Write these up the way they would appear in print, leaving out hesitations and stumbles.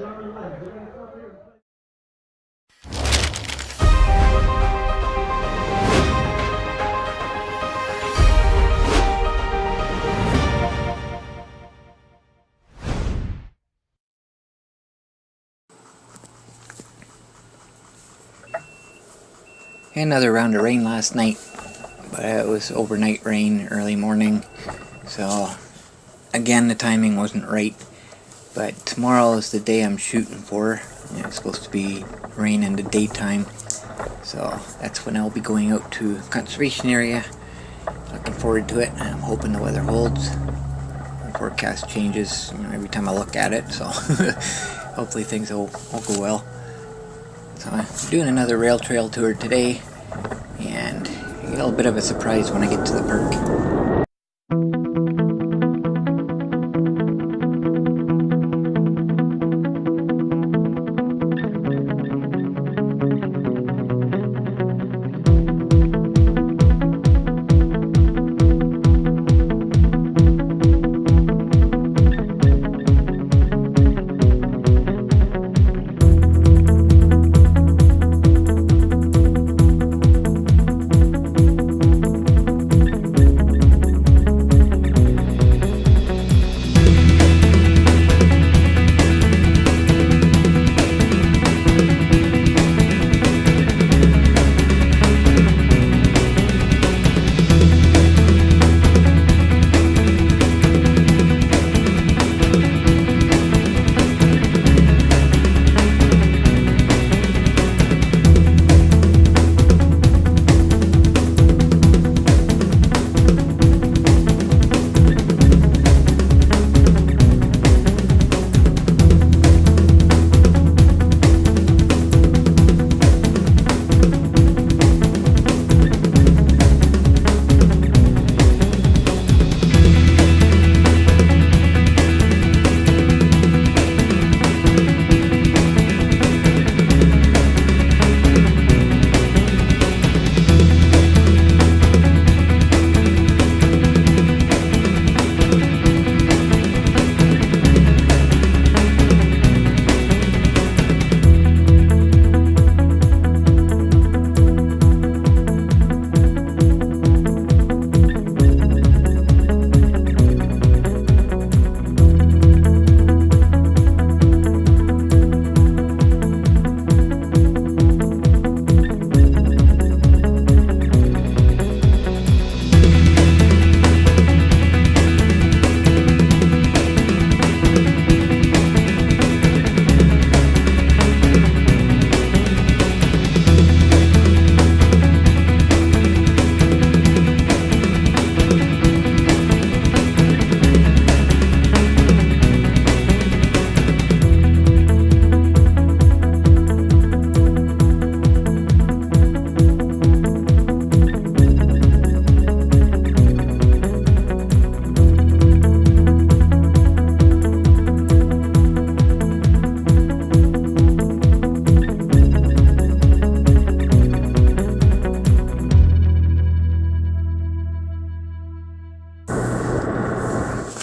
Another round of rain last night, but it was overnight rain, early morning, so again the timing wasn't right. But tomorrow is the day I'm shooting for. It's supposed to be rain in the daytime, so that's when I'll be going out to conservation area. Looking forward to it, and I'm hoping the weather holds. The forecast changes every time I look at it, so hopefully things will go well. So I'm doing another rail trail tour today, and a little bit of a surprise when I get to the park.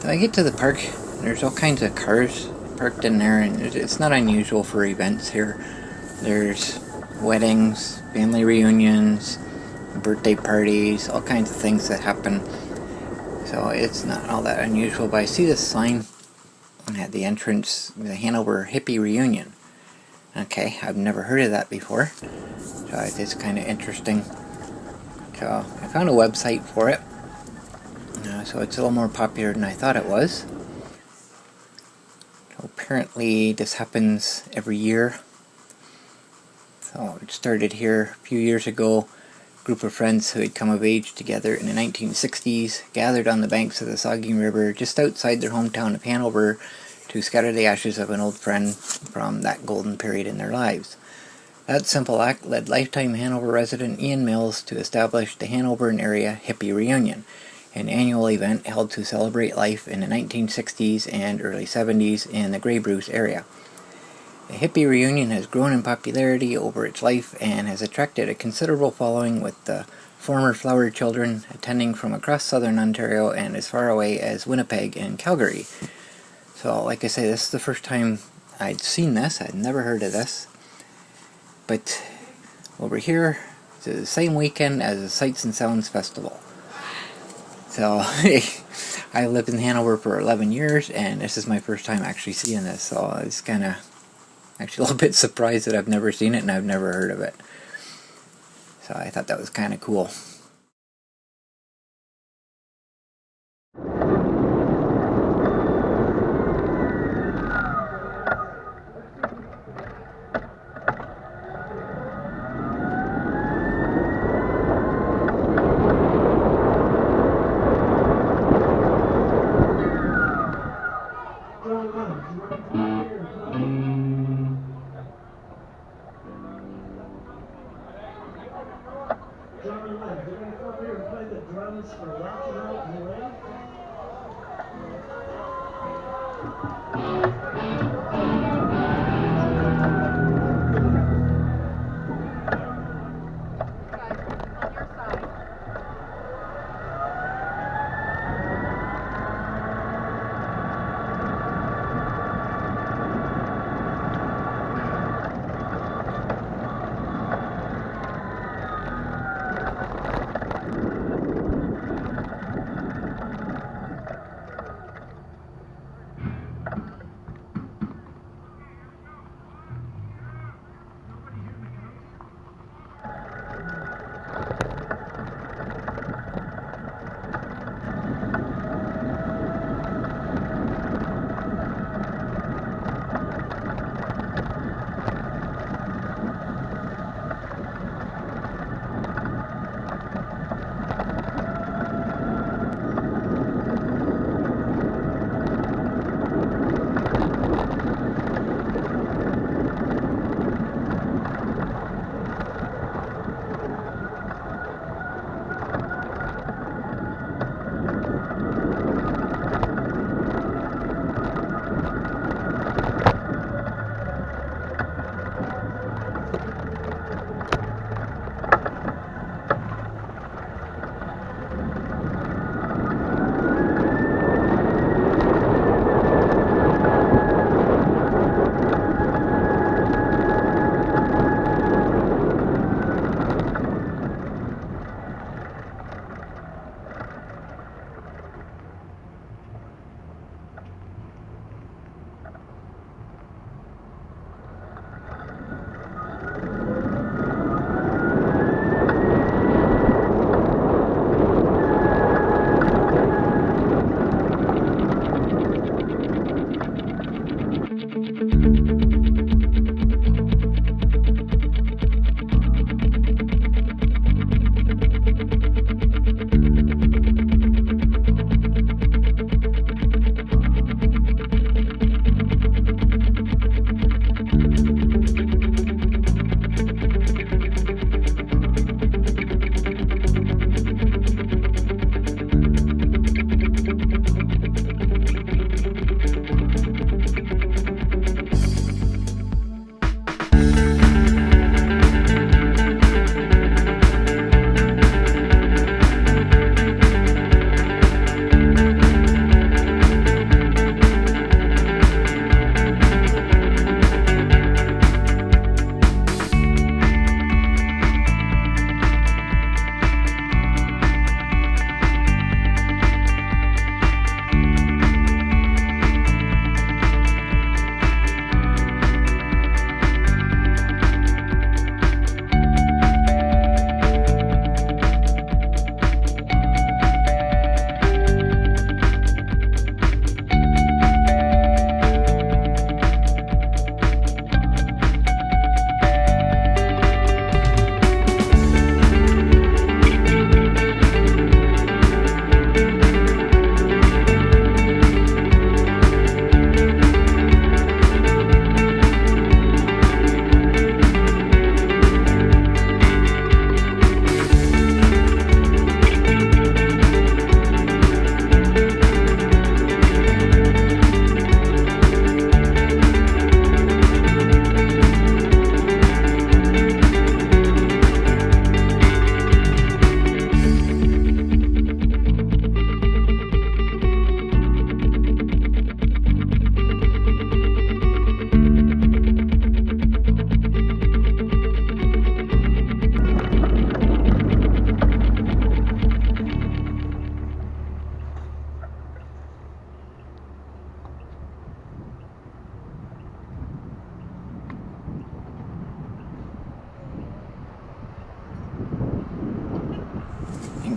I get to the park, there's all kinds of cars parked in there, and it's not unusual for events here. There's weddings, family reunions, birthday parties, all kinds of things that happen. So it's not all that unusual, but I see this sign at the entrance, the Hanover Hippy reunion. Okay, I've never heard of that before, so it's kind of interesting. So I found a website for it. So it's a little more popular than I thought it was. So apparently this happens every year. So it started here a few years ago. A group of friends who had come of age together in the 1960s gathered on the banks of the Saugeen River just outside their hometown of Hanover to scatter the ashes of an old friend from that golden period in their lives. That simple act led lifetime Hanover resident Ian Mills to establish the Hanover and area Hippy Reunion, an annual event held to celebrate life in the 1960s and early 70s in the Grey Bruce area. The Hippy Reunion has grown in popularity over its life and has attracted a considerable following, with the former Flower children attending from across southern Ontario and as far away as Winnipeg and Calgary. So like I say, this is the first time I'd seen this, I'd never heard of this. But over here, it's the same weekend as the Sights and Sounds Festival. So I lived in Hanover for 11 years, and this is my first time actually seeing this. So I was kind of actually a little bit surprised that I've never seen it and I've never heard of it. So I thought that was kind of cool.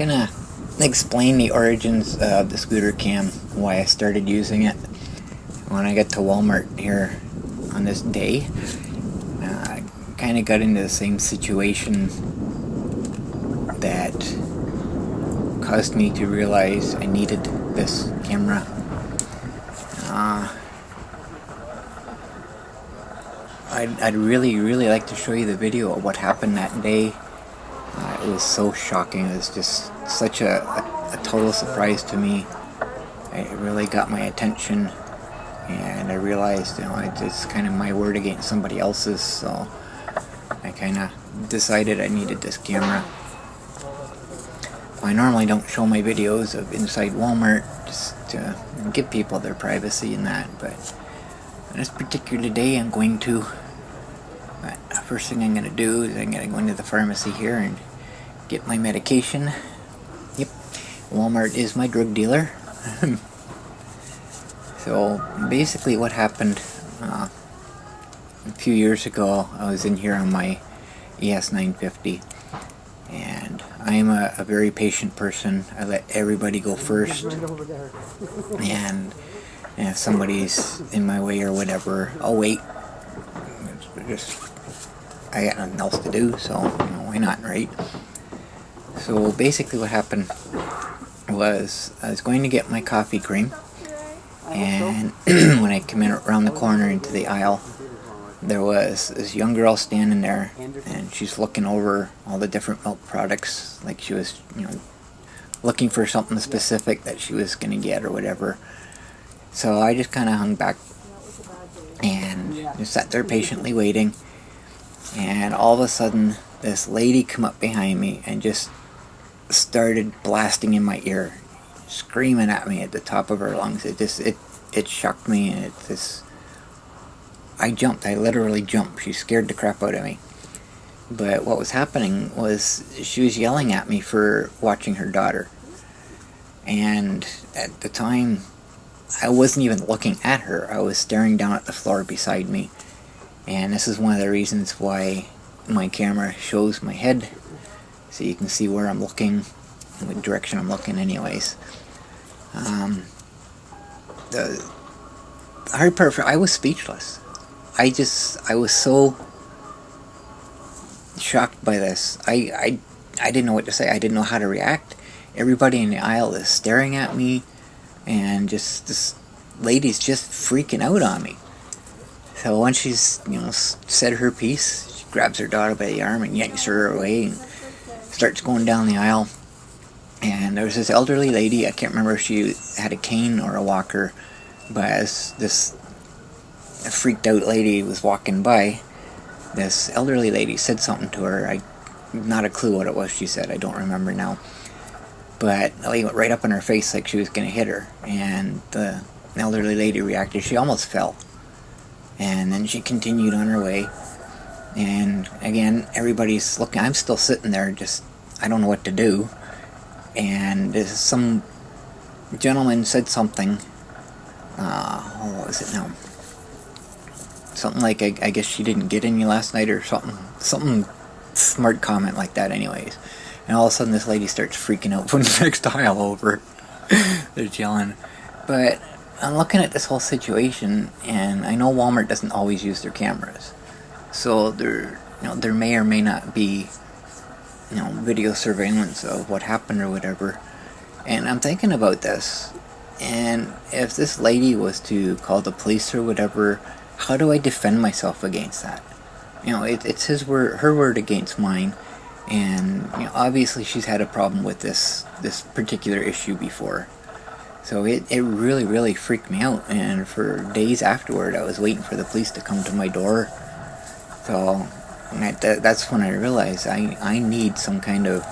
gonna explain the origins of the scooter cam, why I started using it. When I got to Walmart here on this day, I kind of got into the same situation that caused me to realize I needed this camera. I'd really like to show you the video of what happened that day. It was so shocking. It was just such a total surprise to me. It really got my attention, and I realized, it's kind of my word against somebody else's, so I kind of decided I needed this camera. I normally don't show my videos of inside Walmart, just to give people their privacy and that, but on this particular day I'm going to. First thing I'm going to do is I'm going to go into the pharmacy here and get my medication. Yep, Walmart is my drug dealer. So basically what happened, a few years ago I was in here on my ES950, and I am a very patient person. I let everybody go first, and if somebody's in my way or whatever, I'll wait. I got nothing else to do, so why not, right? So basically what happened was I was going to get my coffee cream, and when I came in around the corner into the aisle, there was this young girl standing there, and she's looking over all the different milk products, like she was, looking for something specific that she was going to get or whatever. So I just kind of hung back and just sat there patiently waiting. And all of a sudden, this lady come up behind me and just started blasting in my ear, screaming at me at the top of her lungs. It shocked me, and I jumped. I literally jumped. She scared the crap out of me. But what was happening was she was yelling at me for watching her daughter. And at the time, I wasn't even looking at her. I was staring down at the floor beside me. And this is one of the reasons why my camera shows my head, so you can see where I'm looking, in what direction I'm looking anyways. The hard part, I was speechless. I was so shocked by this. I didn't know what to say. I didn't know how to react. Everybody in the aisle is staring at me, and just this lady's just freaking out on me. So once she's, said her piece, she grabs her daughter by the arm and yanks her away and starts going down the aisle. And there was this elderly lady, I can't remember if she had a cane or a walker, but as this freaked out lady was walking by, this elderly lady said something to her. Not a clue what it was she said, I don't remember now. But the lady went right up in her face like she was going to hit her, and the elderly lady reacted. She almost fell. And then she continued on her way, and again, everybody's looking. I'm still sitting there, just, I don't know what to do. And some gentleman said something, what was it now? Something like, I guess she didn't get any last night, or something smart comment like that anyways. And all of a sudden this lady starts freaking out from the next aisle over. They're yelling. But I'm looking at this whole situation, and I know Walmart doesn't always use their cameras, so there may or may not be, video surveillance of what happened or whatever. And I'm thinking about this, and if this lady was to call the police or whatever, how do I defend myself against that? It's her word against mine, and obviously she's had a problem with this particular issue before. So it really freaked me out, and for days afterward I was waiting for the police to come to my door. So that's when I realized I need some kind of,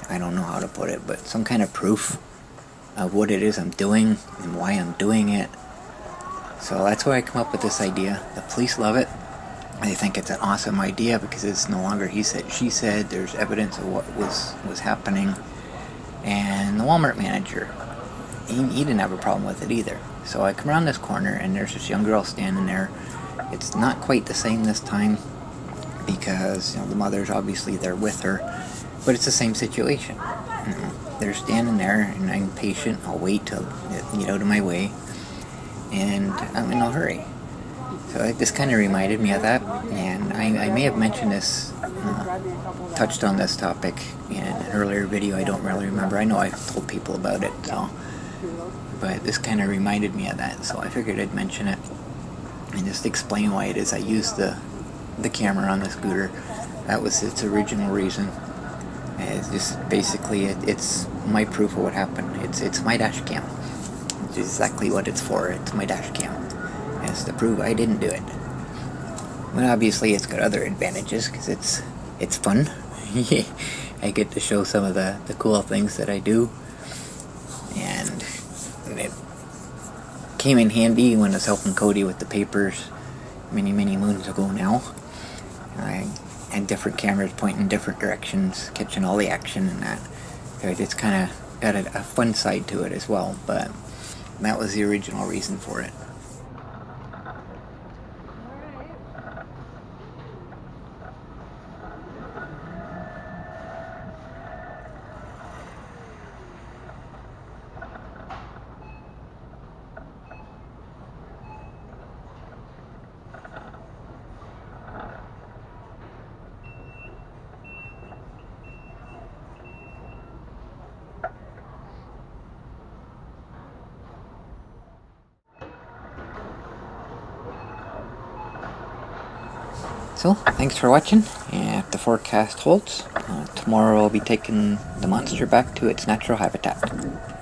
I don't know how to put it, but some kind of proof of what it is I'm doing and why I'm doing it. So that's why I come up with this idea. The police love it. They think it's an awesome idea because it's no longer he said, she said. There's evidence of what was happening. And the Walmart manager, he didn't have a problem with it either. So I come around this corner, and there's this young girl standing there. It's not quite the same this time, because the mother's obviously there with her, But it's the same situation. They're standing there, and I'm patient. I'll wait till they get out of my way, and I'm in no hurry. So this kind of reminded me of that, and I may have mentioned this, touched on this topic in an earlier video. I don't really remember. I know I've told people about it, so, but this kind of reminded me of that, so I figured I'd mention it and just explain why it is I use the camera on the scooter. That was its original reason. It's just basically it's my proof of what happened. It's my dash cam. It's exactly what it's for. It's my dash cam. It's to prove I didn't do it. But obviously it's got other advantages because it's fun. I get to show some of the cool things that I do, and it came in handy when I was helping Cody with the papers many moons ago now. I had different cameras pointing in different directions, catching all the action and that. So it's kind of got a fun side to it as well, but that was the original reason for it. So, thanks for watching, and if the forecast holds, tomorrow I'll be taking the monster back to its natural habitat.